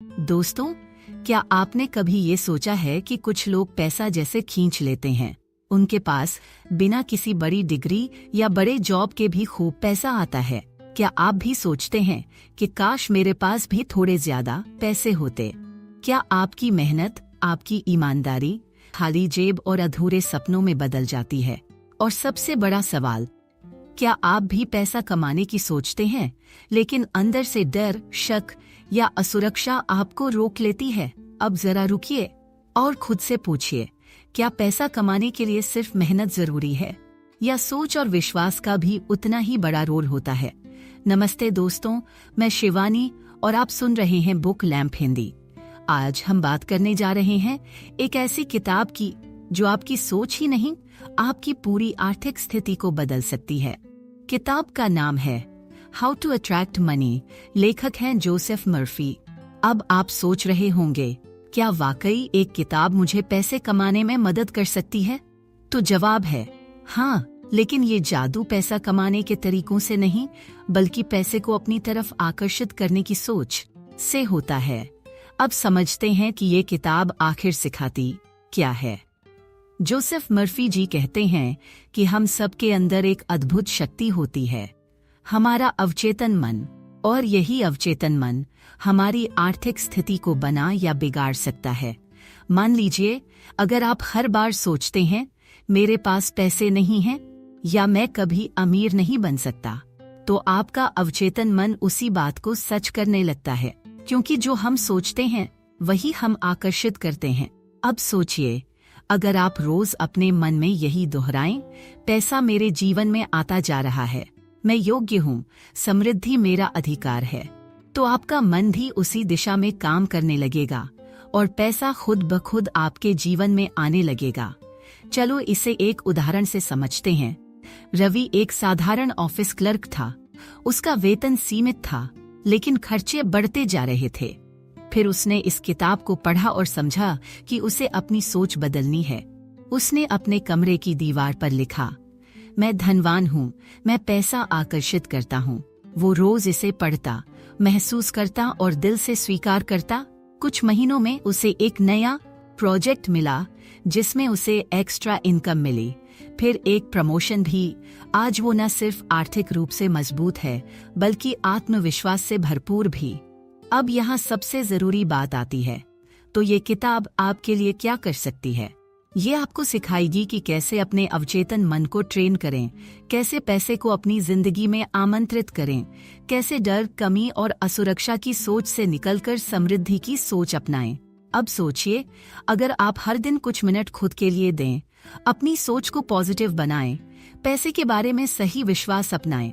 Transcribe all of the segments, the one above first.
दोस्तों, क्या आपने कभी ये सोचा है कि कुछ लोग पैसा जैसे खींच लेते हैं। उनके पास बिना किसी बड़ी डिग्री या बड़े जॉब के भी खूब पैसा आता है। क्या आप भी सोचते हैं कि काश मेरे पास भी थोड़े ज्यादा पैसे होते। क्या आपकी मेहनत, आपकी ईमानदारी खाली जेब और अधूरे सपनों में बदल जाती है? और सबसे बड़ा सवाल, क्या आप भी पैसा कमाने की सोचते हैं, लेकिन अंदर से डर, शक या असुरक्षा आपको रोक लेती है? अब जरा रुकिए और खुद से पूछिए, क्या पैसा कमाने के लिए सिर्फ मेहनत जरूरी है, या सोच और विश्वास का भी उतना ही बड़ा रोल होता है? नमस्ते दोस्तों, मैं शिवानी और आप सुन रहे हैं बुक लैंप हिंदी। आज हम बात करने जा रहे हैं एक ऐसी किताब की जो आपकी सोच ही नहीं, आपकी पूरी आर्थिक स्थिति को बदल सकती है। किताब का नाम है हाउ टू अट्रैक्ट मनी। लेखक हैं जोसेफ मर्फी। अब आप सोच रहे होंगे, क्या वाकई एक किताब मुझे पैसे कमाने में मदद कर सकती है? तो जवाब है हाँ, लेकिन ये जादू पैसा कमाने के तरीकों से नहीं, बल्कि पैसे को अपनी तरफ आकर्षित करने की सोच से होता है। अब समझते हैं कि ये किताब आखिर सिखाती क्या है। जोसेफ मर्फी जी कहते हैं कि हम सबके अंदर एक अद्भुत शक्ति होती है, हमारा अवचेतन मन, और यही अवचेतन मन हमारी आर्थिक स्थिति को बना या बिगाड़ सकता है। मान लीजिए, अगर आप हर बार सोचते हैं मेरे पास पैसे नहीं हैं या मैं कभी अमीर नहीं बन सकता, तो आपका अवचेतन मन उसी बात को सच करने लगता है, क्योंकि जो हम सोचते हैं वही हम आकर्षित करते हैं। अब सोचिए, अगर आप रोज अपने मन में यही दोहराएं, पैसा मेरे जीवन में आता जा रहा है, मैं योग्य हूँ, समृद्धि मेरा अधिकार है, तो आपका मन भी उसी दिशा में काम करने लगेगा और पैसा खुद ब खुद आपके जीवन में आने लगेगा। चलो इसे एक उदाहरण से समझते हैं। रवि एक साधारण ऑफिस क्लर्क था। उसका वेतन सीमित था, लेकिन खर्चे बढ़ते जा रहे थे। फिर उसने इस किताब को पढ़ा और समझा कि उसे अपनी सोच बदलनी है। उसने अपने कमरे की दीवार पर लिखा, मैं धनवान हूँ, मैं पैसा आकर्षित करता हूँ। वो रोज इसे पढ़ता, महसूस करता और दिल से स्वीकार करता। कुछ महीनों में उसे एक नया प्रोजेक्ट मिला जिसमें उसे एक्स्ट्रा इनकम मिली, फिर एक प्रमोशन भी। आज वो न सिर्फ आर्थिक रूप से मजबूत है, बल्कि आत्मविश्वास से भरपूर भी। अब यहाँ सबसे जरूरी बात आती है, तो ये किताब आपके लिए क्या कर सकती है? ये आपको सिखाएगी कि कैसे अपने अवचेतन मन को ट्रेन करें, कैसे पैसे को अपनी जिंदगी में आमंत्रित करें, कैसे डर, कमी और असुरक्षा की सोच से निकलकर समृद्धि की सोच अपनाएं। अब सोचिए, अगर आप हर दिन कुछ मिनट खुद के लिए दें, अपनी सोच को पॉजिटिव बनाएं, पैसे के बारे में सही विश्वास अपनाएं,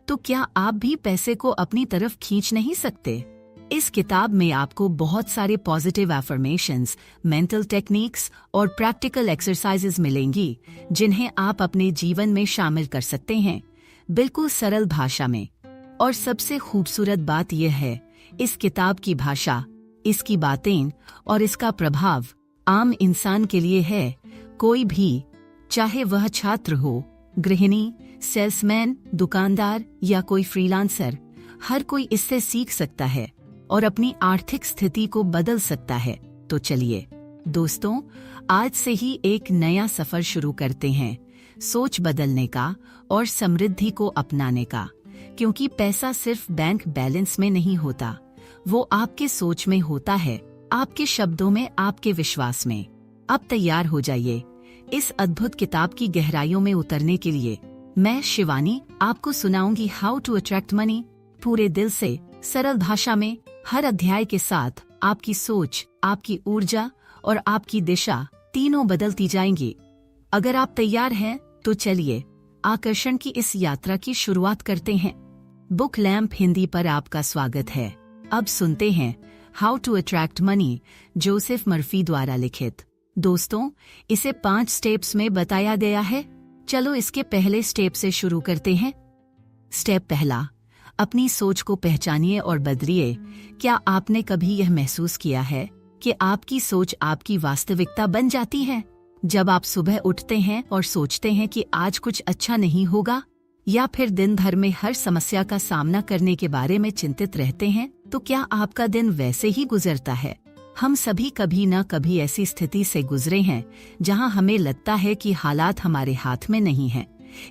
तो क्या आप भी पैसे को अपनी तरफ खींच नहीं सकते? इस किताब में आपको बहुत सारे पॉजिटिव एफर्मेशंस, मेंटल टेक्निक्स और प्रैक्टिकल एक्सरसाइजेज मिलेंगी, जिन्हें आप अपने जीवन में शामिल कर सकते हैं, बिल्कुल सरल भाषा में। और सबसे खूबसूरत बात यह है, इस किताब की भाषा, इसकी बातें और इसका प्रभाव आम इंसान के लिए है। कोई भी, चाहे वह छात्र हो, गृहिणी, सेल्समैन, दुकानदार या कोई फ्रीलांसर, हर कोई इससे सीख सकता है और अपनी आर्थिक स्थिति को बदल सकता है। तो चलिए दोस्तों, आज से ही एक नया सफर शुरू करते हैं, सोच बदलने का और समृद्धि को अपनाने का। क्योंकि पैसा सिर्फ बैंक बैलेंस में नहीं होता, वो आपके सोच में होता है, आपके शब्दों में, आपके विश्वास में। अब तैयार हो जाइए इस अद्भुत किताब की गहराइयों में उतरने के लिए। मैं शिवानी आपको सुनाऊंगी हाउ टू अट्रैक्ट मनी, पूरे दिल से, सरल भाषा में। हर अध्याय के साथ आपकी सोच, आपकी ऊर्जा और आपकी दिशा तीनों बदलती जाएंगी। अगर आप तैयार हैं, तो चलिए आकर्षण की इस यात्रा की शुरुआत करते हैं। बुक लैंप हिंदी पर आपका स्वागत है। अब सुनते हैं how to attract money, Joseph Murphy द्वारा लिखित। दोस्तों, इसे 5 स्टेप्स में बताया गया है। चलो इसके पहले स्टेप से शुरू करते हैं। स्टेप पहला, अपनी सोच को पहचानिए और बदलिए। क्या आपने कभी यह महसूस किया है कि आपकी सोच आपकी वास्तविकता बन जाती है? जब आप सुबह उठते हैं और सोचते हैं कि आज कुछ अच्छा नहीं होगा, या फिर दिन भर में हर समस्या का सामना करने के बारे में चिंतित रहते हैं, तो क्या आपका दिन वैसे ही गुजरता है? हम सभी कभी न कभी ऐसी स्थिति से गुजरे हैं जहां हमें लगता है कि हालात हमारे हाथ में नहीं हैं,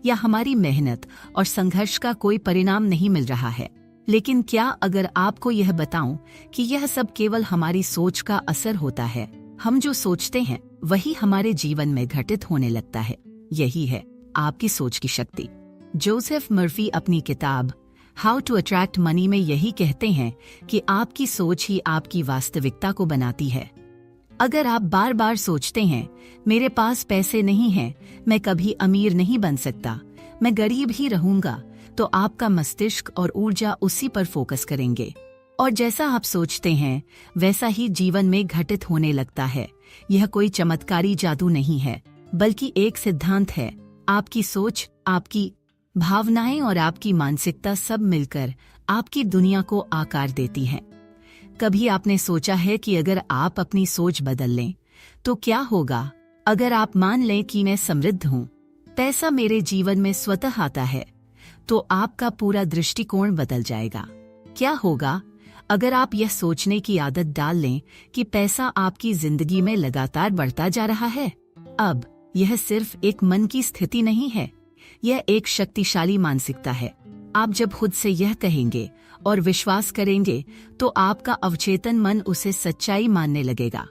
या हमारी मेहनत और संघर्ष का कोई परिणाम नहीं मिल रहा है। लेकिन क्या अगर आपको यह बताऊं कि यह सब केवल हमारी सोच का असर होता है? हम जो सोचते हैं वही हमारे जीवन में घटित होने लगता है। यही है आपकी सोच की शक्ति। जोसेफ मर्फी अपनी किताब हाउ टू अट्रैक्ट मनी में यही कहते हैं कि आपकी सोच ही आपकी वास्तविकता को बनाती है। अगर आप बार बार सोचते हैं मेरे पास पैसे नहीं हैं, मैं कभी अमीर नहीं बन सकता, मैं गरीब ही रहूंगा, तो आपका मस्तिष्क और ऊर्जा उसी पर फोकस करेंगे। और जैसा आप सोचते हैं वैसा ही जीवन में घटित होने लगता है। यह कोई चमत्कारी जादू नहीं है, बल्कि एक सिद्धांत है। आपकी सोच, आपकी भावनाएं और आपकी मानसिकता सब मिलकर आपकी दुनिया को आकार देती हैं। कभी आपने सोचा है कि अगर आप अपनी सोच बदल लें तो क्या होगा? अगर आप मान लें कि मैं समृद्ध हूँ, पैसा मेरे जीवन में स्वतः आता है, तो आपका पूरा दृष्टिकोण बदल जाएगा। क्या होगा अगर आप यह सोचने की आदत डाल लें कि पैसा आपकी जिंदगी में लगातार बढ़ता जा रहा है? अब यह सिर्फ एक मन की स्थिति नहीं है, यह एक शक्तिशाली मानसिकता है। आप जब खुद से यह कहेंगे और विश्वास करेंगे तो आपका अवचेतन मन उसे सच्चाई मानने लगेगा,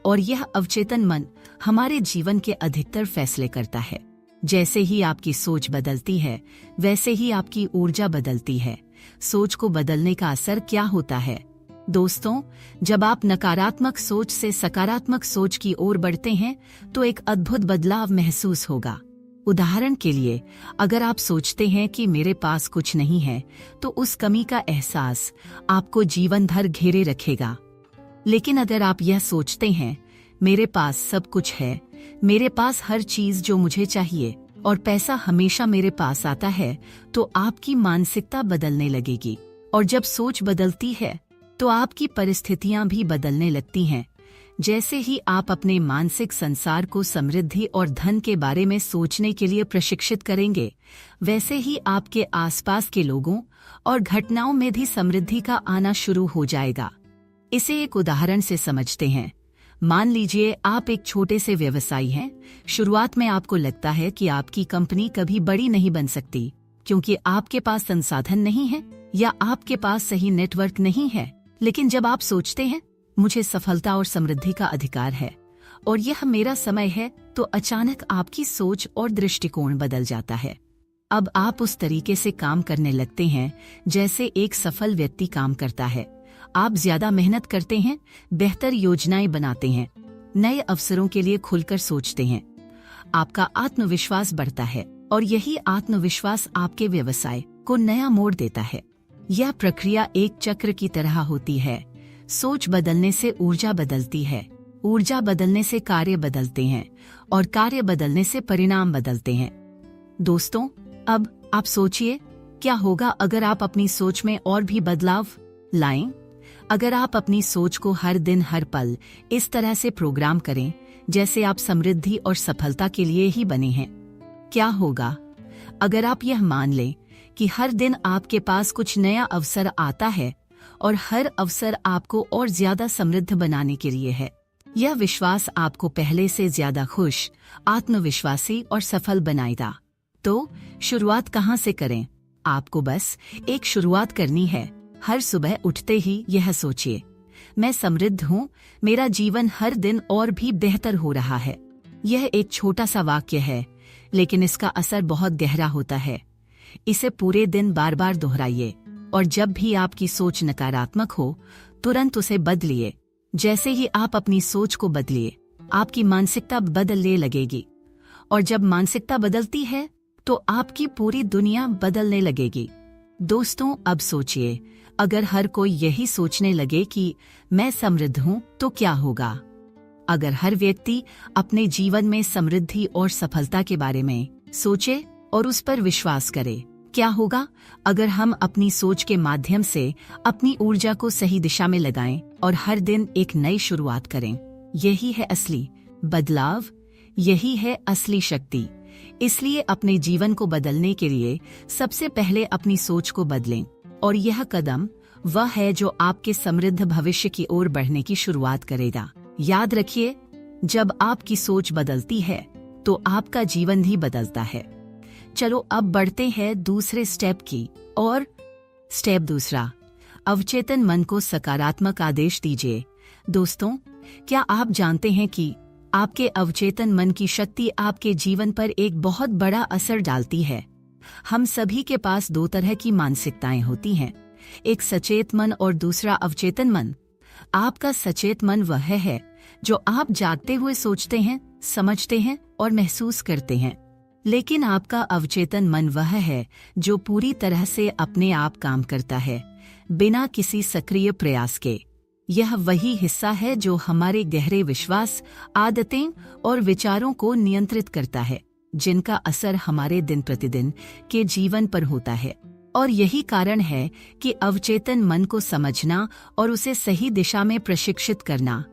और यह अवचेतन मन हमारे जीवन के अधिकतर फैसले करता है। जैसे ही आपकी सोच बदलती है वैसे ही आपकी ऊर्जा बदलती है। सोच को बदलने का असर क्या होता है? दोस्तों, जब आप नकारात्मक सोच से सकारात्मक सोच की ओर बढ़ते हैं तो एक अद्भुत बदलाव महसूस होगा। उदाहरण के लिए, अगर आप सोचते हैं कि मेरे पास कुछ नहीं है, तो उस कमी का एहसास आपको जीवन भर घेरे रखेगा। लेकिन अगर आप यह सोचते हैं मेरे पास सब कुछ है, मेरे पास हर चीज जो मुझे चाहिए और पैसा हमेशा मेरे पास आता है, तो आपकी मानसिकता बदलने लगेगी। और जब सोच बदलती है तो आपकी परिस्थितियां भी बदलने लगती हैं। जैसे ही आप अपने मानसिक संसार को समृद्धि और धन के बारे में सोचने के लिए प्रशिक्षित करेंगे, वैसे ही आपके आसपास के लोगों और घटनाओं में भी समृद्धि का आना शुरू हो जाएगा। इसे एक उदाहरण से समझते हैं। मान लीजिए आप एक छोटे से व्यवसायी हैं। शुरुआत में आपको लगता है कि आपकी कंपनी कभी बड़ी नहीं बन सकती, क्योंकि आपके पास संसाधन नहीं है या आपके पास सही नेटवर्क नहीं है। लेकिन जब आप सोचते हैं मुझे सफलता और समृद्धि का अधिकार है और यह मेरा समय है, तो अचानक आपकी सोच और दृष्टिकोण बदल जाता है। अब आप उस तरीके से काम करने लगते हैं जैसे एक सफल व्यक्ति काम करता है। आप ज्यादा मेहनत करते हैं, बेहतर योजनाएं बनाते हैं, नए अवसरों के लिए खुलकर सोचते हैं। आपका आत्मविश्वास बढ़ता है और यही आत्मविश्वास आपके व्यवसाय को नया मोड़ देता है। यह प्रक्रिया एक चक्र की तरह होती है। सोच बदलने से ऊर्जा बदलती है, ऊर्जा बदलने से कार्य बदलते हैं और कार्य बदलने से परिणाम बदलते हैं। दोस्तों, अब आप सोचिए क्या होगा अगर आप अपनी सोच में और भी बदलाव लाएं? अगर आप अपनी सोच को हर दिन हर पल इस तरह से प्रोग्राम करें जैसे आप समृद्धि और सफलता के लिए ही बने हैं। क्या होगा अगर आप यह मान लें कि हर दिन आपके पास कुछ नया अवसर आता है और हर अवसर आपको और ज्यादा समृद्ध बनाने के लिए है? यह विश्वास आपको पहले से ज्यादा खुश, आत्मविश्वासी और सफल बनाएगा। तो शुरुआत कहाँ से करें? आपको बस एक शुरुआत करनी है। हर सुबह उठते ही यह सोचिए, मैं समृद्ध हूँ, मेरा जीवन हर दिन और भी बेहतर हो रहा है। यह एक छोटा सा वाक्य है, लेकिन इसका असर बहुत गहरा होता है। इसे पूरे दिन बार बार दोहराइए, और जब भी आपकी सोच नकारात्मक हो तुरंत उसे बदलिए। जैसे ही आप अपनी सोच को बदलिए, आपकी मानसिकता बदलने लगेगी, और जब मानसिकता बदलती है तो आपकी पूरी दुनिया बदलने लगेगी। दोस्तों, अब सोचिए, अगर हर कोई यही सोचने लगे कि मैं समृद्ध हूँ तो क्या होगा? अगर हर व्यक्ति अपने जीवन में समृद्धि और सफलता के बारे में सोचे और उस पर विश्वास करे, क्या होगा अगर हम अपनी सोच के माध्यम से अपनी ऊर्जा को सही दिशा में लगाएं और हर दिन एक नई शुरुआत करें? यही है असली बदलाव, यही है असली शक्ति, इसलिए अपने जीवन को बदलने के लिए सबसे पहले अपनी सोच को बदलें, और यह कदम वह है जो आपके समृद्ध भविष्य की ओर बढ़ने की शुरुआत करेगा। याद रखिए, जब आपकी सोच बदलती है तो आपका जीवन भी बदलता है। चलो अब बढ़ते हैं दूसरे स्टेप की और स्टेप दूसरा, अवचेतन मन को सकारात्मक आदेश दीजिए। दोस्तों, क्या आप जानते हैं कि आपके अवचेतन मन की शक्ति आपके जीवन पर एक बहुत बड़ा असर डालती है? हम सभी के पास दो तरह की मानसिकताएं होती हैं, एक सचेत मन और दूसरा अवचेतन मन। आपका सचेत मन वह है जो आप जागते हुए सोचते हैं, समझते हैं और महसूस करते हैं, लेकिन आपका अवचेतन मन वह है जो पूरी तरह से अपने आप काम करता है, बिना किसी सक्रिय प्रयास के। यह वही हिस्सा है जो हमारे गहरे विश्वास, आदतें और विचारों को नियंत्रित करता है, जिनका असर हमारे दिन प्रतिदिन के जीवन पर होता है। और यही कारण है कि अवचेतन मन को समझना और उसे सही दिशा में प्रशिक्षित करना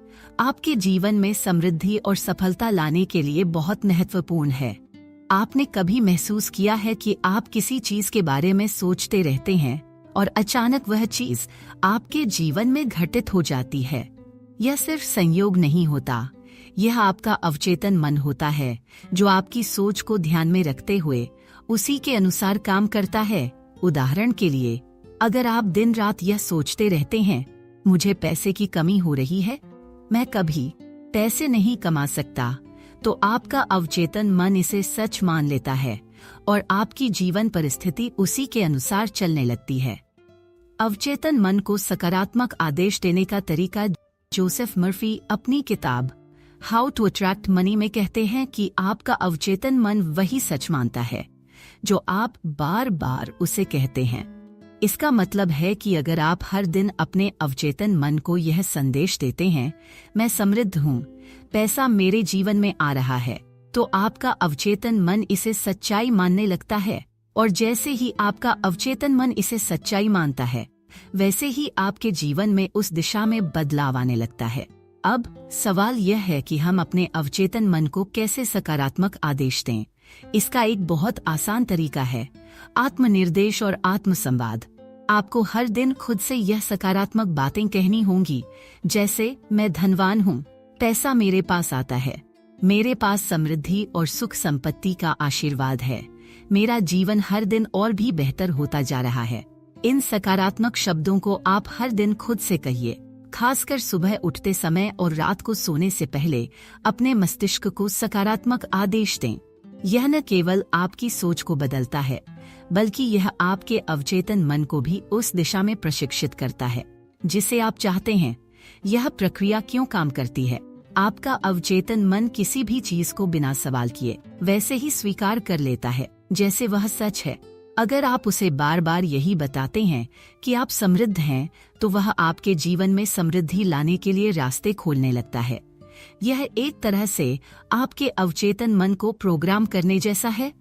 आपके जीवन में समृद्धि और सफलता लाने के लिए बहुत महत्वपूर्ण है। आपने कभी महसूस किया है कि आप किसी चीज के बारे में सोचते रहते हैं और अचानक वह चीज आपके जीवन में घटित हो जाती है? यह सिर्फ संयोग नहीं होता, यह आपका अवचेतन मन होता है जो आपकी सोच को ध्यान में रखते हुए उसी के अनुसार काम करता है। उदाहरण के लिए, अगर आप दिन रात यह सोचते रहते हैं, मुझे पैसे की कमी हो रही है, मैं कभी पैसे नहीं कमा सकता, तो आपका अवचेतन मन इसे सच मान लेता है और आपकी जीवन परिस्थिति उसी के अनुसार चलने लगती है। अवचेतन मन को सकारात्मक आदेश देने का तरीका जोसेफ मर्फी अपनी किताब हाउ टू अट्रैक्ट मनी में कहते हैं कि आपका अवचेतन मन वही सच मानता है जो आप बार बार उसे कहते हैं। इसका मतलब है कि अगर आप हर दिन अपने अवचेतन मन को यह संदेश देते हैं, मैं समृद्ध हूँ, पैसा मेरे जीवन में आ रहा है, तो आपका अवचेतन मन इसे सच्चाई मानने लगता है। और जैसे ही आपका अवचेतन मन इसे सच्चाई मानता है, वैसे ही आपके जीवन में उस दिशा में बदलाव आने लगता है। अब सवाल यह है कि हम अपने अवचेतन मन को कैसे सकारात्मक आदेश दें। इसका एक बहुत आसान तरीका है, आत्मनिर्देश और आत्मसंवाद। आपको हर दिन खुद से यह सकारात्मक बातें कहनी होंगी, जैसे मैं धनवान हूँ, पैसा मेरे पास आता है, मेरे पास समृद्धि और सुख संपत्ति का आशीर्वाद है, मेरा जीवन हर दिन और भी बेहतर होता जा रहा है। इन सकारात्मक शब्दों को आप हर दिन खुद से कहिए, खासकर सुबह उठते समय और रात को सोने से पहले अपने मस्तिष्क को सकारात्मक आदेश दें। यह न केवल आपकी सोच को बदलता है, बल्कि यह आपके अवचेतन मन को भी उस दिशा में प्रशिक्षित करता है जिसे आप चाहते हैं। यह प्रक्रिया क्यों काम करती है? आपका अवचेतन मन किसी भी चीज को बिना सवाल किए वैसे ही स्वीकार कर लेता है जैसे वह सच है। अगर आप उसे बार बार यही बताते हैं कि आप समृद्ध हैं, तो वह आपके जीवन में समृद्धि लाने के लिए रास्ते खोलने लगता है। यह एक तरह से आपके अवचेतन मन को प्रोग्राम करने जैसा है।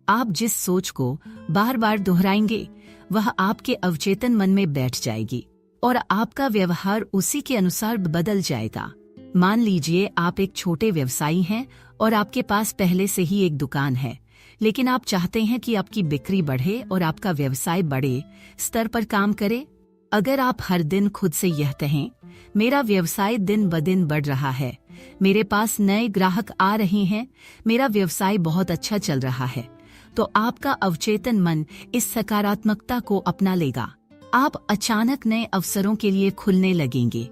आप जिस सोच को बार बार दोहराएंगे, वह आपके अवचेतन मन में बैठ जाएगी और आपका व्यवहार उसी के अनुसार बदल जाएगा। मान लीजिए आप एक छोटे व्यवसायी हैं और आपके पास पहले से ही एक दुकान है, लेकिन आप चाहते हैं कि आपकी बिक्री बढ़े और आपका व्यवसाय बड़े स्तर पर काम करे। अगर आप हर दिन खुद से यह कहें, मेरा व्यवसाय दिन ब दिन बढ़ रहा है, मेरे पास नए ग्राहक आ रहे हैं, मेरा व्यवसाय बहुत अच्छा चल रहा है, तो आपका अवचेतन मन इस सकारात्मकता को अपना लेगा। आप अचानक नए अवसरों के लिए खुलने लगेंगे,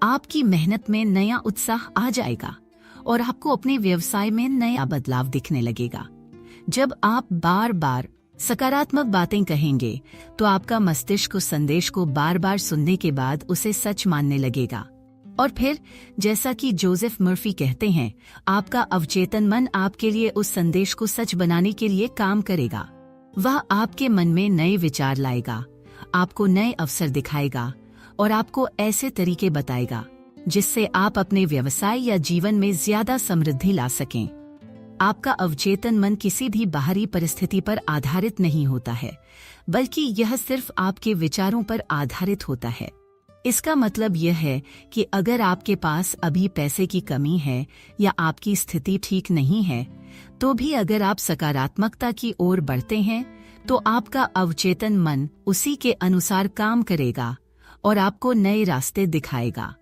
आपकी मेहनत में नया उत्साह आ जाएगा और आपको अपने व्यवसाय में नया बदलाव दिखने लगेगा। जब आप बार बार सकारात्मक बातें कहेंगे, तो आपका मस्तिष्क उस संदेश को बार बार सुनने के बाद उसे सच मानने लगेगा। और फिर, जैसा कि जोसेफ मर्फी कहते हैं, आपका अवचेतन मन आपके लिए उस संदेश को सच बनाने के लिए काम करेगा। वह आपके मन में नए विचार लाएगा, आपको नए अवसर दिखाएगा और आपको ऐसे तरीके बताएगा जिससे आप अपने व्यवसाय या जीवन में ज्यादा समृद्धि ला सकें। आपका अवचेतन मन किसी भी बाहरी परिस्थिति पर आधारित नहीं होता है, बल्कि यह सिर्फ आपके विचारों पर आधारित होता है। इसका मतलब यह है कि अगर आपके पास अभी पैसे की कमी है या आपकी स्थिति ठीक नहीं है, तो भी अगर आप सकारात्मकता की ओर बढ़ते हैं तो आपका अवचेतन मन उसी के अनुसार काम करेगा और आपको नए रास्ते दिखाएगा।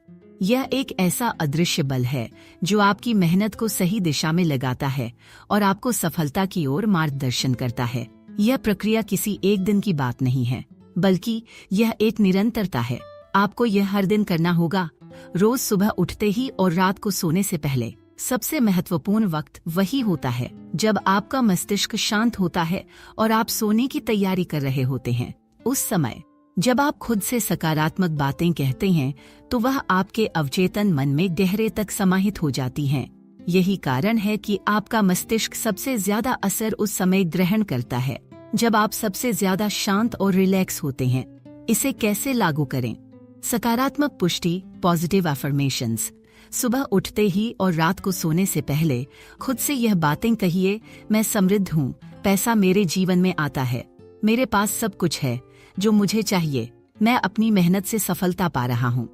यह एक ऐसा अदृश्य बल है जो आपकी मेहनत को सही दिशा में लगाता है और आपको सफलता की ओर मार्गदर्शन करता है। यह प्रक्रिया किसी एक दिन की बात नहीं है, बल्कि यह एक निरंतरता है। आपको यह हर दिन करना होगा, रोज सुबह उठते ही और रात को सोने से पहले। सबसे महत्वपूर्ण वक्त वही होता है जब आपका मस्तिष्क शांत होता है और आप सोने की तैयारी कर रहे होते हैं। उस समय जब आप खुद से सकारात्मक बातें कहते हैं तो वह आपके अवचेतन मन में गहरे तक समाहित हो जाती हैं। यही कारण है कि आपका मस्तिष्क सबसे ज्यादा असर उस समय ग्रहण करता है जब आप सबसे ज्यादा शांत और रिलैक्स होते हैं। इसे कैसे लागू करें? सकारात्मक पुष्टि, पॉजिटिव अफर्मेशंस। सुबह उठते ही और रात को सोने से पहले खुद से यह बातें कहिए, मैं समृद्ध हूँ, पैसा मेरे जीवन में आता है, मेरे पास सब कुछ है जो मुझे चाहिए, मैं अपनी मेहनत से सफलता पा रहा हूँ,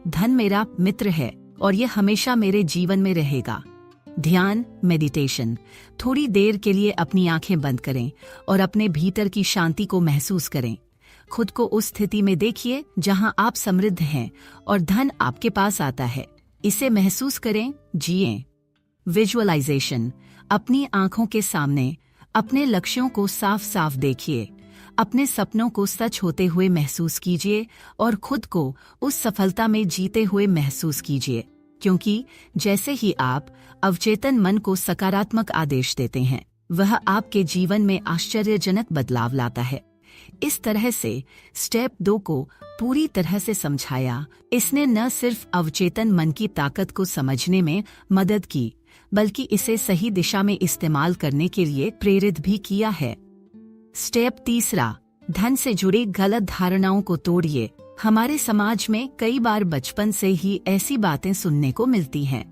धन मेरा मित्र है और यह हमेशा मेरे जीवन में रहेगा। ध्यान, मेडिटेशन। थोड़ी देर के लिए अपनी आंखें बंद करें और अपने भीतर की शांति को महसूस करें। खुद को उस स्थिति में देखिए जहां आप समृद्ध हैं और धन आपके पास आता है। इसे महसूस करें, जिएं। विजुअलाइजेशन। अपनी आंखों के सामने अपने लक्ष्यों को साफ साफ देखिए, अपने सपनों को सच होते हुए महसूस कीजिए और खुद को उस सफलता में जीते हुए महसूस कीजिए, क्योंकि जैसे ही आप अवचेतन मन को सकारात्मक आदेश देते हैं, वह आपके जीवन में आश्चर्यजनक बदलाव लाता है। इस तरह से स्टेप 2 को पूरी तरह से समझाया। इसने न सिर्फ अवचेतन मन की ताकत को समझने में मदद की, बल्कि इसे सही दिशा में इस्तेमाल करने के लिए प्रेरित भी किया है। स्टेप 3, धन से जुड़ी गलत धारणाओं को तोड़िए। हमारे समाज में कई बार बचपन से ही ऐसी बातें सुनने को मिलती हैं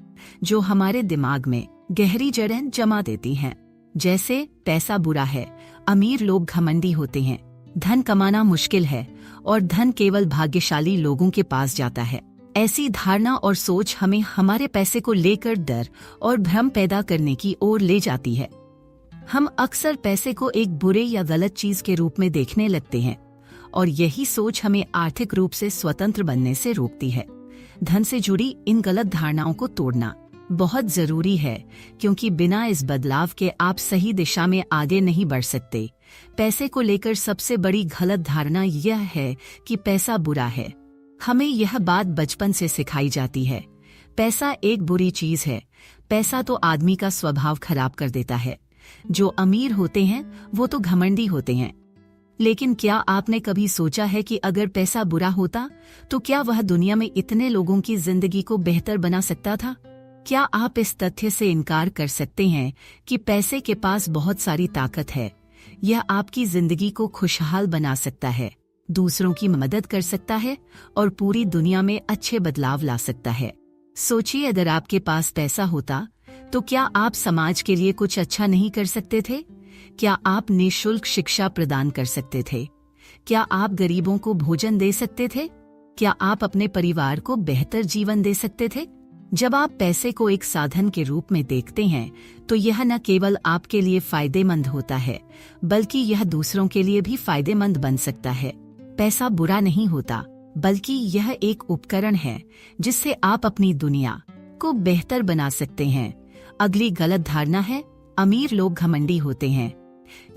जो हमारे दिमाग में गहरी जड़ें जमा देती हैं, जैसे पैसा बुरा है, अमीर लोग घमंडी होते हैं, धन कमाना मुश्किल है और धन केवल भाग्यशाली लोगों के पास जाता है। ऐसी धारणा और सोच हमें हमारे पैसे को लेकर डर और भ्रम पैदा करने की ओर ले जाती है। हम अक्सर पैसे को एक बुरे या गलत चीज के रूप में देखने लगते हैं और यही सोच हमें आर्थिक रूप से स्वतंत्र बनने से रोकती है। धन से जुड़ी इन गलत धारणाओं को तोड़ना बहुत जरूरी है, क्योंकि बिना इस बदलाव के आप सही दिशा में आगे नहीं बढ़ सकते। पैसे को लेकर सबसे बड़ी गलत धारणा यह है कि पैसा बुरा है। हमें यह बात बचपन से सिखाई जाती है, पैसा एक बुरी चीज है, पैसा तो आदमी का स्वभाव खराब कर देता है, जो अमीर होते हैं वो तो घमंडी होते हैं। लेकिन क्या आपने कभी सोचा है कि अगर पैसा बुरा होता तो क्या वह दुनिया में इतने लोगों की जिंदगी को बेहतर बना सकता था? क्या आप इस तथ्य से इनकार कर सकते हैं कि पैसे के पास बहुत सारी ताकत है? यह आपकी जिंदगी को खुशहाल बना सकता है, दूसरों की मदद कर सकता है और पूरी दुनिया में अच्छे बदलाव ला सकता है। सोचिए, अगर आपके पास पैसा होता तो क्या आप समाज के लिए कुछ अच्छा नहीं कर सकते थे? क्या आप निःशुल्क शिक्षा प्रदान कर सकते थे? क्या आप गरीबों को भोजन दे सकते थे? क्या आप अपने परिवार को बेहतर जीवन दे सकते थे? जब आप पैसे को एक साधन के रूप में देखते हैं तो यह न केवल आपके लिए फायदेमंद होता है, बल्कि यह दूसरों के लिए भी फायदेमंद बन सकता है। पैसा बुरा नहीं होता, बल्कि यह एक उपकरण है जिससे आप अपनी दुनिया को बेहतर बना सकते हैं। अगली गलत धारणा है, अमीर लोग घमंडी होते हैं।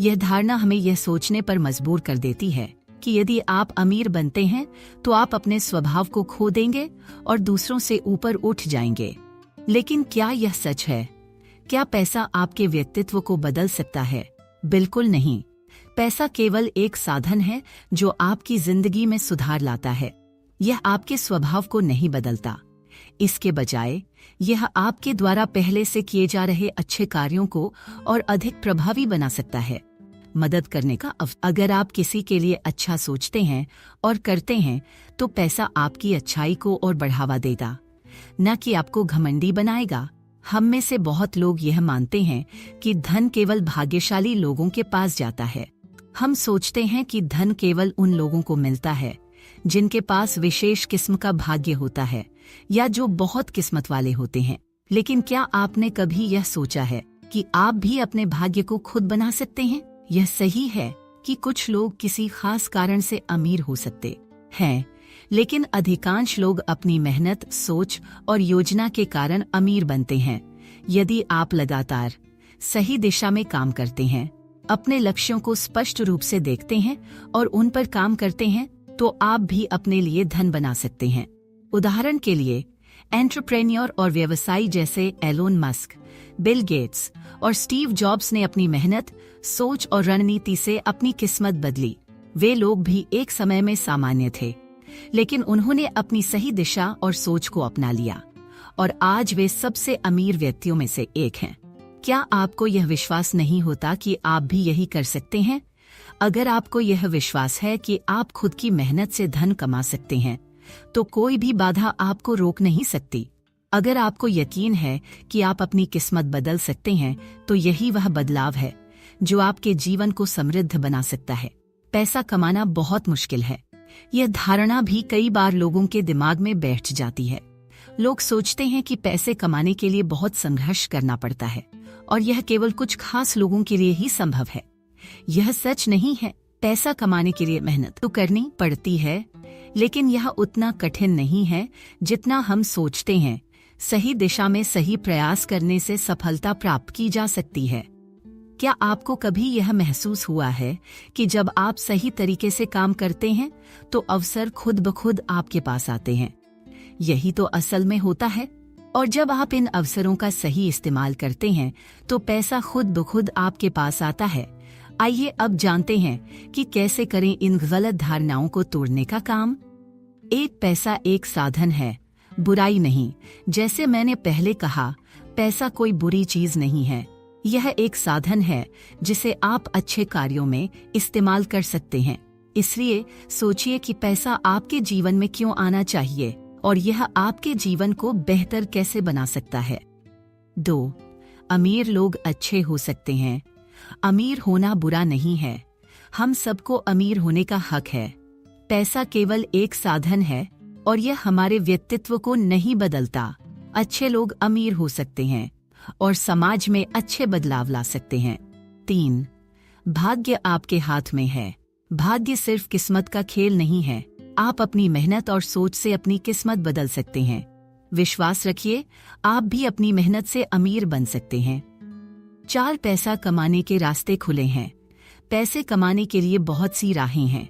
यह धारणा हमें यह सोचने पर मजबूर कर देती है कि यदि आप अमीर बनते हैं तो आप अपने स्वभाव को खो देंगे और दूसरों से ऊपर उठ जाएंगे। लेकिन क्या यह सच है? क्या पैसा आपके व्यक्तित्व को बदल सकता है? बिल्कुल नहीं। पैसा केवल एक साधन है जो आपकी जिंदगी में सुधार लाता है। यह आपके स्वभाव को नहीं बदलता। इसके बजाय यह आपके द्वारा पहले से किए जा रहे अच्छे कार्यों को और अधिक प्रभावी बना सकता है। मदद करने का अगर आप किसी के लिए अच्छा सोचते हैं और करते हैं तो पैसा आपकी अच्छाई को और बढ़ावा देगा, न कि आपको घमंडी बनाएगा। हम में से बहुत लोग यह मानते हैं कि धन केवल भाग्यशाली लोगों के पास जाता है। हम सोचते हैं कि धन केवल उन लोगों को मिलता है जिनके पास विशेष किस्म का भाग्य होता है या जो बहुत किस्मत वाले होते हैं। लेकिन क्या आपने कभी यह सोचा है कि आप भी अपने भाग्य को खुद बना सकते हैं। यह सही है कि कुछ लोग किसी खास कारण से अमीर हो सकते हैं, लेकिन अधिकांश लोग अपनी मेहनत, सोच और योजना के कारण अमीर बनते हैं। यदि आप लगातार सही दिशा में काम करते हैं, अपने लक्ष्यों को स्पष्ट रूप से देखते हैं और उन पर काम करते हैं, तो आप भी अपने लिए धन बना सकते हैं। उदाहरण के लिए, एंटरप्रेन्योर और व्यवसायी जैसे एलोन मस्क, बिल गेट्स और स्टीव जॉब्स ने अपनी मेहनत, सोच और रणनीति से अपनी किस्मत बदली। वे लोग भी एक समय में सामान्य थे, लेकिन उन्होंने अपनी सही दिशा और सोच को अपना लिया और आज वे सबसे अमीर व्यक्तियों में से एक हैं। क्या आपको यह विश्वास नहीं होता कि आप भी यही कर सकते हैं? अगर आपको यह विश्वास है कि आप खुद की मेहनत से धन कमा सकते हैं, तो कोई भी बाधा आपको रोक नहीं सकती। अगर आपको यकीन है कि आप अपनी किस्मत बदल सकते हैं, तो यही वह बदलाव है जो आपके जीवन को समृद्ध बना सकता है। पैसा कमाना बहुत मुश्किल है, यह धारणा भी कई बार लोगों के दिमाग में बैठ जाती है। लोग सोचते हैं कि पैसे कमाने के लिए बहुत संघर्ष करना पड़ता है और यह केवल कुछ खास लोगों के लिए ही संभव है। यह सच नहीं है। पैसा कमाने के लिए मेहनत तो करनी पड़ती है, लेकिन यह उतना कठिन नहीं है जितना हम सोचते हैं। सही दिशा में सही प्रयास करने से सफलता प्राप्त की जा सकती है। क्या आपको कभी यह महसूस हुआ है कि जब आप सही तरीके से काम करते हैं, तो अवसर खुद ब खुद आपके पास आते हैं? यही तो असल में होता है। और जब आप इन अवसरों का सही इस्तेमाल करते हैं, तो पैसा खुद ब खुद आपके पास आता है। आइए अब जानते हैं कि कैसे करें इन गलत धारणाओं को तोड़ने का काम। पैसा एक साधन है, बुराई नहीं। जैसे मैंने पहले कहा, पैसा कोई बुरी चीज नहीं है। यह एक साधन है जिसे आप अच्छे कार्यों में इस्तेमाल कर सकते हैं। इसलिए सोचिए कि पैसा आपके जीवन में क्यों आना चाहिए और यह आपके जीवन को बेहतर कैसे बना सकता है। 2. अमीर लोग अच्छे हो सकते हैं। अमीर होना बुरा नहीं है। हम सबको अमीर होने का हक है। पैसा केवल एक साधन है और यह हमारे व्यक्तित्व को नहीं बदलता। अच्छे लोग अमीर हो सकते हैं और समाज में अच्छे बदलाव ला सकते हैं। 3. भाग्य आपके हाथ में है। भाग्य सिर्फ किस्मत का खेल नहीं है। आप अपनी मेहनत और सोच से अपनी किस्मत बदल सकते हैं। विश्वास रखिए, आप भी अपनी मेहनत से अमीर बन सकते हैं। 4. पैसा कमाने के रास्ते खुले हैं। पैसे कमाने के लिए बहुत सी राहें हैं।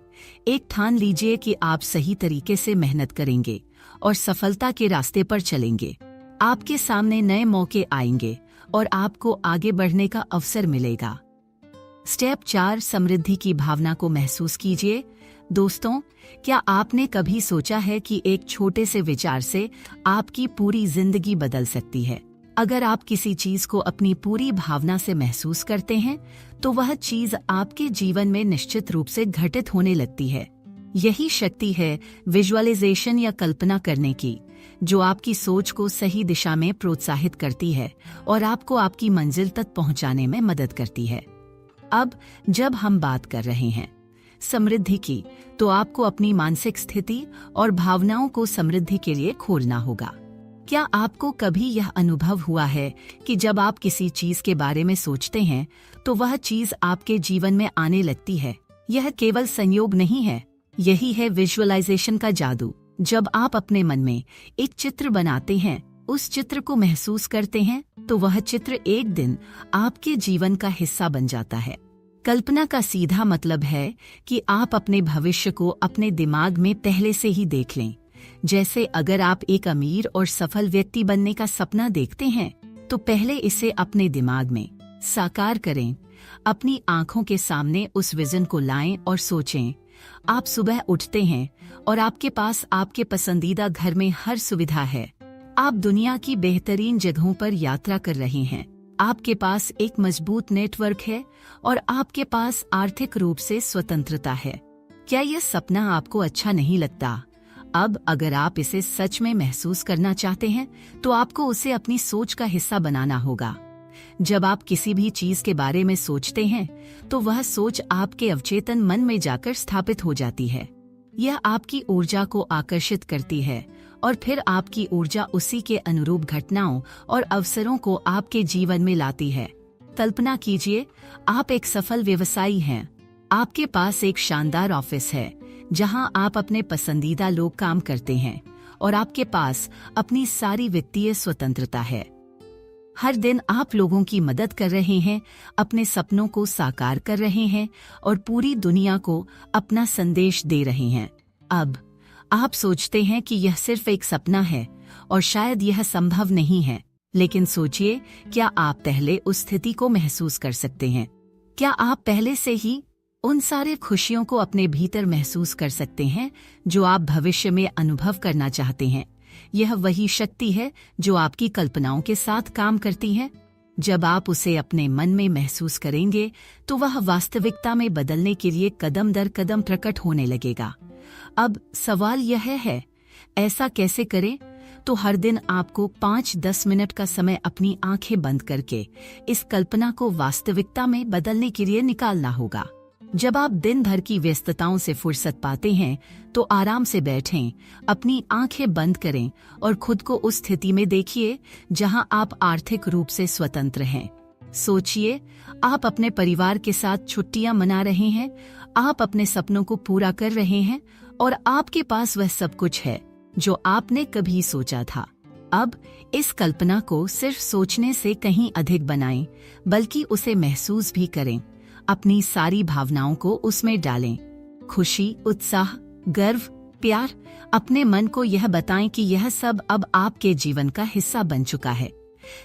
एक ठान लीजिए कि आप सही तरीके से मेहनत करेंगे और सफलता के रास्ते पर चलेंगे। आपके सामने नए मौके आएंगे और आपको आगे बढ़ने का अवसर मिलेगा। स्टेप 4. समृद्धि की भावना को महसूस कीजिए। दोस्तों, क्या आपने कभी सोचा है कि एक छोटे से विचार से आपकी पूरी जिंदगी बदल सकती है? अगर आप किसी चीज को अपनी पूरी भावना से महसूस करते हैं, तो वह चीज आपके जीवन में निश्चित रूप से घटित होने लगती है। यही शक्ति है विजुअलाइजेशन या कल्पना करने की, जो आपकी सोच को सही दिशा में प्रोत्साहित करती है और आपको आपकी मंजिल तक पहुंचाने में मदद करती है। अब जब हम बात कर रहे हैं समृद्धि की, तो आपको अपनी मानसिक स्थिति और भावनाओं को समृद्धि के लिए खोलना होगा। क्या आपको कभी यह अनुभव हुआ है कि जब आप किसी चीज के बारे में सोचते हैं, तो वह चीज आपके जीवन में आने लगती है? यह केवल संयोग नहीं है, यही है विजुअलाइजेशन का जादू। जब आप अपने मन में एक चित्र बनाते हैं, उस चित्र को महसूस करते हैं, तो वह चित्र एक दिन आपके जीवन का हिस्सा बन जाता है। कल्पना का सीधा मतलब है कि आप अपने भविष्य को अपने दिमाग में पहले से ही देख लें। जैसे अगर आप एक अमीर और सफल व्यक्ति बनने का सपना देखते हैं, तो पहले इसे अपने दिमाग में साकार करें। अपनी आंखों के सामने उस विजन को लाएं और सोचें। आप सुबह उठते हैं और आपके पास आपके पसंदीदा घर में हर सुविधा है। आप दुनिया की बेहतरीन जगहों पर यात्रा कर रहे हैं। आपके पास एक मजबूत नेटवर्क है और आपके पास आर्थिक रूप से स्वतंत्रता है। क्या यह सपना आपको अच्छा नहीं लगता? अब अगर आप इसे सच में महसूस करना चाहते हैं, तो आपको उसे अपनी सोच का हिस्सा बनाना होगा। जब आप किसी भी चीज के बारे में सोचते हैं, तो वह सोच आपके अवचेतन मन में जाकर स्थापित हो जाती है। यह आपकी ऊर्जा को आकर्षित करती है और फिर आपकी ऊर्जा उसी के अनुरूप घटनाओं और अवसरों को आपके जीवन में लाती है। कल्पना कीजिए, आप एक सफल व्यवसायी हैं। आपके पास एक शानदार ऑफिस है जहां आप अपने पसंदीदा लोग काम करते हैं और आपके पास अपनी सारी वित्तीय स्वतंत्रता है। हर दिन आप लोगों की मदद कर रहे हैं, अपने सपनों को साकार कर रहे हैं और पूरी दुनिया को अपना संदेश दे रहे हैं। अब आप सोचते हैं कि यह सिर्फ एक सपना है और शायद यह संभव नहीं है, लेकिन सोचिए, क्या आप पहले उस स्थिति को महसूस कर सकते हैं? क्या आप पहले से ही उन सारे खुशियों को अपने भीतर महसूस कर सकते हैं जो आप भविष्य में अनुभव करना चाहते हैं? यह वही शक्ति है जो आपकी कल्पनाओं के साथ काम करती है। जब आप उसे अपने मन में महसूस करेंगे तो वह वास्तविकता में बदलने के लिए कदम दर कदम प्रकट होने लगेगा। अब सवाल यह है, ऐसा कैसे करें? तो हर दिन आपको 5-10 मिनट का समय अपनी आंखें बंद करके इस कल्पना को वास्तविकता में बदलने के लिए निकालना होगा। जब आप दिन भर की व्यस्तताओं से फुर्सत पाते हैं तो आराम से बैठें, अपनी आंखें बंद करें और खुद को उस स्थिति में देखिए जहां आप आर्थिक रूप से स्वतंत्र हैं। सोचिए, आप अपने परिवार के साथ छुट्टियां मना रहे हैं, आप अपने सपनों को पूरा कर रहे हैं और आपके पास वह सब कुछ है जो आपने कभी सोचा था। अब इस कल्पना को सिर्फ सोचने से कहीं अधिक बनाएं, बल्कि उसे महसूस भी करें। अपनी सारी भावनाओं को उसमें डालें, खुशी, उत्साह, गर्व, प्यार। अपने मन को यह बताएं कि यह सब अब आपके जीवन का हिस्सा बन चुका है।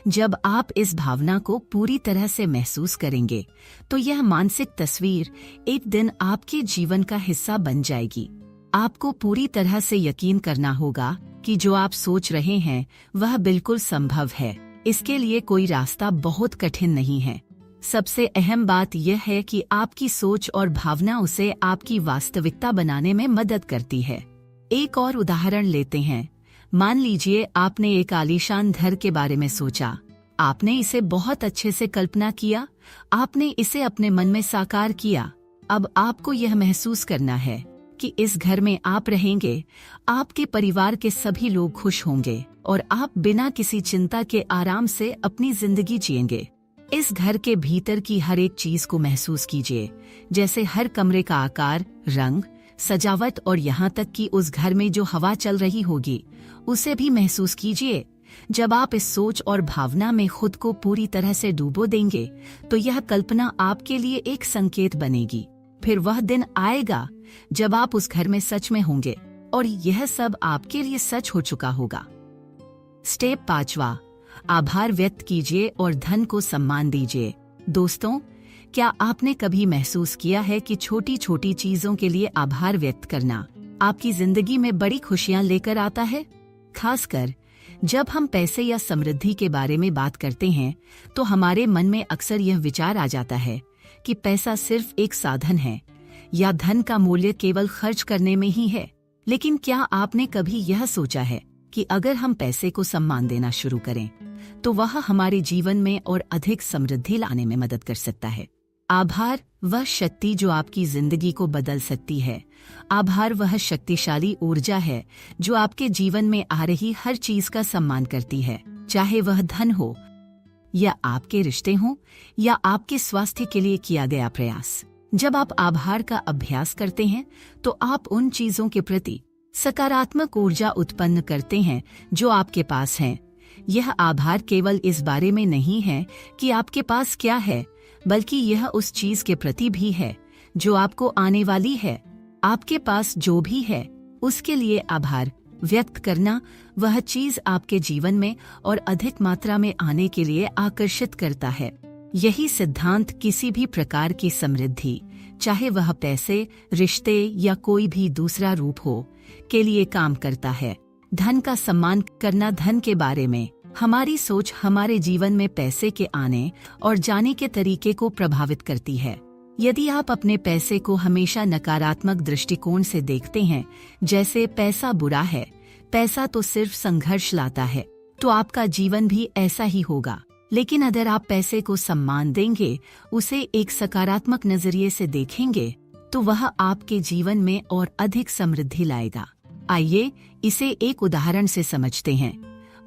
जब आप इस भावना को पूरी तरह से महसूस करेंगे तो यह मानसिक तस्वीर एक दिन आपके जीवन का हिस्सा बन जाएगी। आपको पूरी तरह से यकीन करना होगा कि जो आप सोच रहे हैं वह बिल्कुल संभव है। इसके लिए कोई रास्ता बहुत कठिन नहीं है। सबसे अहम बात यह है कि आपकी सोच और भावना उसे आपकी वास्तविकता बनाने में मदद करती है। एक और उदाहरण लेते हैं। मान लीजिए आपने एक आलीशान घर के बारे में सोचा। आपने इसे बहुत अच्छे से कल्पना किया, आपने इसे अपने मन में साकार किया। अब आपको यह महसूस करना है कि इस घर में आप रहेंगे, आपके परिवार के सभी लोग खुश होंगे और आप बिना किसी चिंता के आराम से अपनी जिंदगी जिएंगे। इस घर के भीतर की हर एक चीज को महसूस कीजिए, जैसे हर कमरे का आकार, रंग, सजावट और यहाँ तक कि उस घर में जो हवा चल रही होगी उसे भी महसूस कीजिए। जब आप इस सोच और भावना में खुद को पूरी तरह से डूबो देंगे तो यह कल्पना आपके लिए एक संकेत बनेगी। फिर वह दिन आएगा जब आप उस घर में सच में होंगे और यह सब आपके लिए सच हो चुका होगा। स्टेप 5वां, आभार व्यक्त कीजिए और धन को सम्मान दीजिए। दोस्तों, क्या आपने कभी महसूस किया है कि छोटी छोटी चीजों के लिए आभार व्यक्त करना आपकी जिंदगी में बड़ी खुशियां लेकर आता है? खासकर जब हम पैसे या समृद्धि के बारे में बात करते हैं तो हमारे मन में अक्सर यह विचार आ जाता है कि पैसा सिर्फ एक साधन है या धन का मूल्य केवल खर्च करने में ही है। लेकिन क्या आपने कभी यह सोचा है कि अगर हम पैसे को सम्मान देना शुरू करें तो वह हमारे जीवन में और अधिक समृद्धि लाने में मदद कर सकता है। आभार वह शक्ति जो आपकी जिंदगी को बदल सकती है। आभार वह शक्तिशाली ऊर्जा है जो आपके जीवन में आ रही हर चीज का सम्मान करती है, चाहे वह धन हो या आपके रिश्ते हों या आपके स्वास्थ्य के लिए किया गया प्रयास। जब आप आभार का अभ्यास करते हैं तो आप उन चीजों के प्रति सकारात्मक ऊर्जा उत्पन्न करते हैं जो आपके पास हैं। यह आभार केवल इस बारे में नहीं है कि आपके पास क्या है, बल्कि यह उस चीज के प्रति भी है जो आपको आने वाली है। आपके पास जो भी है उसके लिए आभार व्यक्त करना वह चीज आपके जीवन में और अधिक मात्रा में आने के लिए आकर्षित करता है। यही सिद्धांत किसी भी प्रकार की समृद्धि, चाहे वह पैसे, रिश्ते या कोई भी दूसरा रूप हो, के लिए काम करता है। धन का सम्मान करना धन के बारे में हमारी सोच हमारे जीवन में पैसे के आने और जाने के तरीके को प्रभावित करती है। यदि आप अपने पैसे को हमेशा नकारात्मक दृष्टिकोण से देखते हैं, जैसे पैसा बुरा है, पैसा तो सिर्फ संघर्ष लाता है, तो आपका जीवन भी ऐसा ही होगा। लेकिन अगर आप पैसे को सम्मान देंगे, उसे एक सकारात्मक नजरिए से देखेंगे, तो वह आपके जीवन में और अधिक समृद्धि लाएगा। आइए इसे एक उदाहरण से समझते हैं।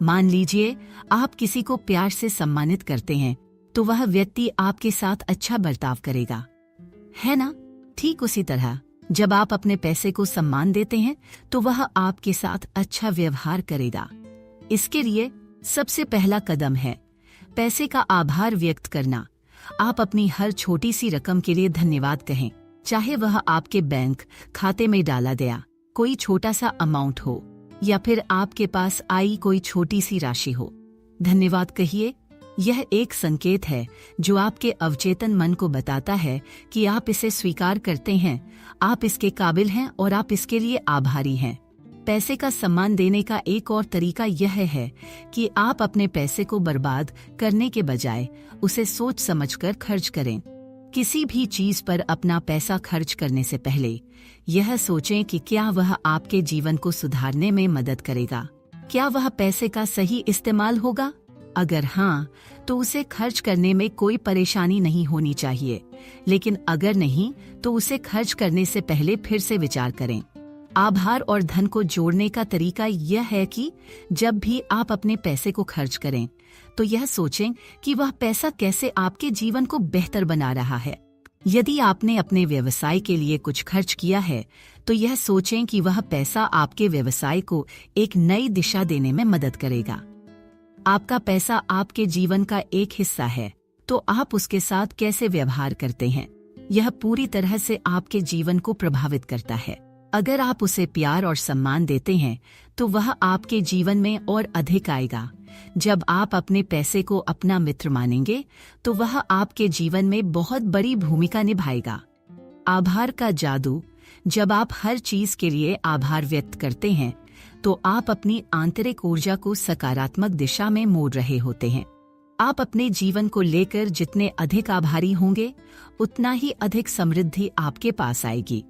मान लीजिए आप किसी को प्यार से सम्मानित करते हैं, तो वह व्यक्ति आपके साथ अच्छा बर्ताव करेगा, है ना? ठीक उसी तरह जब आप अपने पैसे को सम्मान देते हैं तो वह आपके साथ अच्छा व्यवहार करेगा। इसके लिए सबसे पहला कदम है पैसे का आभार व्यक्त करना। आप अपनी हर छोटी सी रकम के लिए धन्यवाद कहें, चाहे वह आपके बैंक खाते में डाला गया कोई छोटा सा अमाउंट हो या फिर आपके पास आई कोई छोटी सी राशि हो। धन्यवाद कहिए। यह एक संकेत है जो आपके अवचेतन मन को बताता है कि आप इसे स्वीकार करते हैं, आप इसके काबिल हैं और आप इसके लिए आभारी हैं। पैसे का सम्मान देने का एक और तरीका यह है कि आप अपने पैसे को बर्बाद करने के बजाय उसे सोच समझकर खर्च करें। किसी भी चीज पर अपना पैसा खर्च करने से पहले यह सोचें कि क्या वह आपके जीवन को सुधारने में मदद करेगा, क्या वह पैसे का सही इस्तेमाल होगा। अगर हाँ, तो उसे खर्च करने में कोई परेशानी नहीं होनी चाहिए, लेकिन अगर नहीं तो उसे खर्च करने से पहले फिर से विचार करें। आभार और धन को जोड़ने का तरीका यह है कि जब भी आप अपने पैसे को खर्च करें तो यह सोचें कि वह पैसा कैसे आपके जीवन को बेहतर बना रहा है। यदि आपने अपने व्यवसाय के लिए कुछ खर्च किया है तो यह सोचें कि वह पैसा आपके व्यवसाय को एक नई दिशा देने में मदद करेगा। आपका पैसा आपके जीवन का एक हिस्सा है, तो आप उसके साथ कैसे व्यवहार करते हैं यह पूरी तरह से आपके जीवन को प्रभावित करता है। अगर आप उसे प्यार और सम्मान देते हैं तो वह आपके जीवन में और अधिक आएगा। जब आप अपने पैसे को अपना मित्र मानेंगे तो वह आपके जीवन में बहुत बड़ी भूमिका निभाएगा। आभार का जादू। जब आप हर चीज के लिए आभार व्यक्त करते हैं तो आप अपनी आंतरिक ऊर्जा को सकारात्मक दिशा में मोड़ रहे होते हैं। आप अपने जीवन को लेकर जितने अधिक आभारी होंगे उतना ही अधिक समृद्धि आपके पास आएगी।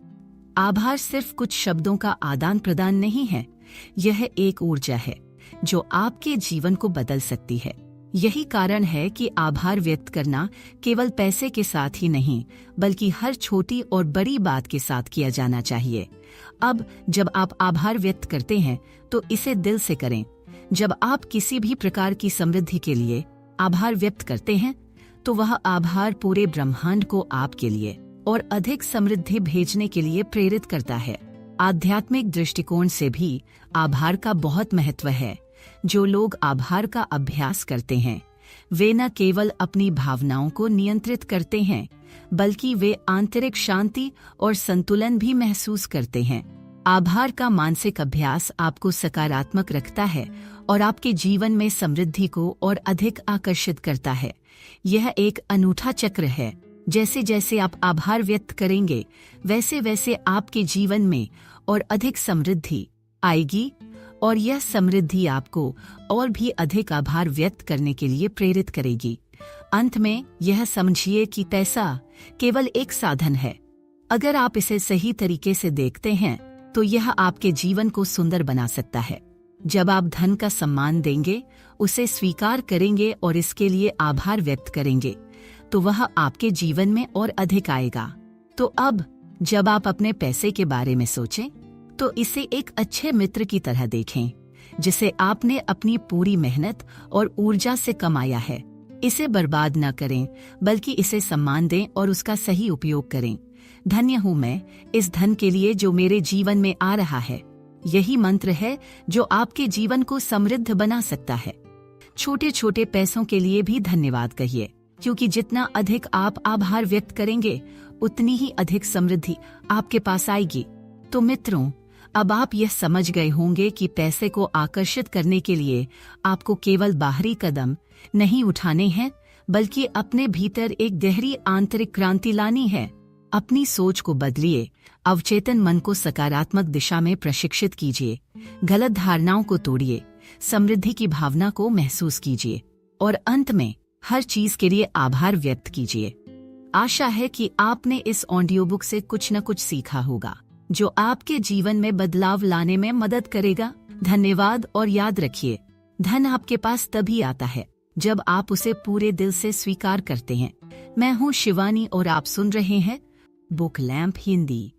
आभार सिर्फ कुछ शब्दों का आदान प्रदान नहीं है, यह एक ऊर्जा है जो आपके जीवन को बदल सकती है। यही कारण है कि आभार व्यक्त करना केवल पैसे के साथ ही नहीं बल्कि हर छोटी और बड़ी बात के साथ किया जाना चाहिए। अब जब आप आभार व्यक्त करते हैं तो इसे दिल से करें। जब आप किसी भी प्रकार की समृद्धि के लिए आभार व्यक्त करते हैं तो वह आभार पूरे ब्रह्मांड को आपके लिए और अधिक समृद्धि भेजने के लिए प्रेरित करता है। आध्यात्मिक दृष्टिकोण से भी आभार का बहुत महत्व है। जो लोग आभार का अभ्यास करते हैं वे न केवल अपनी भावनाओं को नियंत्रित करते हैं बल्कि वे आंतरिक शांति और संतुलन भी महसूस करते हैं। आभार का मानसिक अभ्यास आपको सकारात्मक रखता है और आपके जीवन में समृद्धि को और अधिक आकर्षित करता है। यह एक अनूठा चक्र है। जैसे जैसे आप आभार व्यक्त करेंगे वैसे वैसे आपके जीवन में और अधिक समृद्धि आएगी और यह समृद्धि आपको और भी अधिक आभार व्यक्त करने के लिए प्रेरित करेगी। अंत में यह समझिए कि पैसा केवल एक साधन है। अगर आप इसे सही तरीके से देखते हैं तो यह आपके जीवन को सुंदर बना सकता है। जब आप धन का सम्मान देंगे, उसे स्वीकार करेंगे और इसके लिए आभार व्यक्त करेंगे तो वह आपके जीवन में और अधिक आएगा। तो अब जब आप अपने पैसे के बारे में सोचें तो इसे एक अच्छे मित्र की तरह देखें जिसे आपने अपनी पूरी मेहनत और ऊर्जा से कमाया है। इसे बर्बाद न करें बल्कि इसे सम्मान दें और उसका सही उपयोग करें। धन्य हूँ मैं इस धन के लिए जो मेरे जीवन में आ रहा है। यही मंत्र है जो आपके जीवन को समृद्ध बना सकता है। छोटे छोटे पैसों के लिए भी धन्यवाद कहिए, क्योंकि जितना अधिक आप आभार व्यक्त करेंगे उतनी ही अधिक समृद्धि आपके पास आएगी। तो मित्रों, अब आप यह समझ गए होंगे कि पैसे को आकर्षित करने के लिए आपको केवल बाहरी कदम नहीं उठाने हैं बल्कि अपने भीतर एक गहरी आंतरिक क्रांति लानी है। अपनी सोच को बदलिए, अवचेतन मन को सकारात्मक दिशा में प्रशिक्षित कीजिए, गलत धारणाओं को तोड़िए, समृद्धि की भावना को महसूस कीजिए और अंत में हर चीज के लिए आभार व्यक्त कीजिए। आशा है कि आपने इस ऑडियो बुक से कुछ न कुछ सीखा होगा जो आपके जीवन में बदलाव लाने में मदद करेगा। धन्यवाद और याद रखिए, धन आपके पास तभी आता है जब आप उसे पूरे दिल से स्वीकार करते हैं। मैं हूँ शिवानी और आप सुन रहे हैं बुक लैंप हिंदी।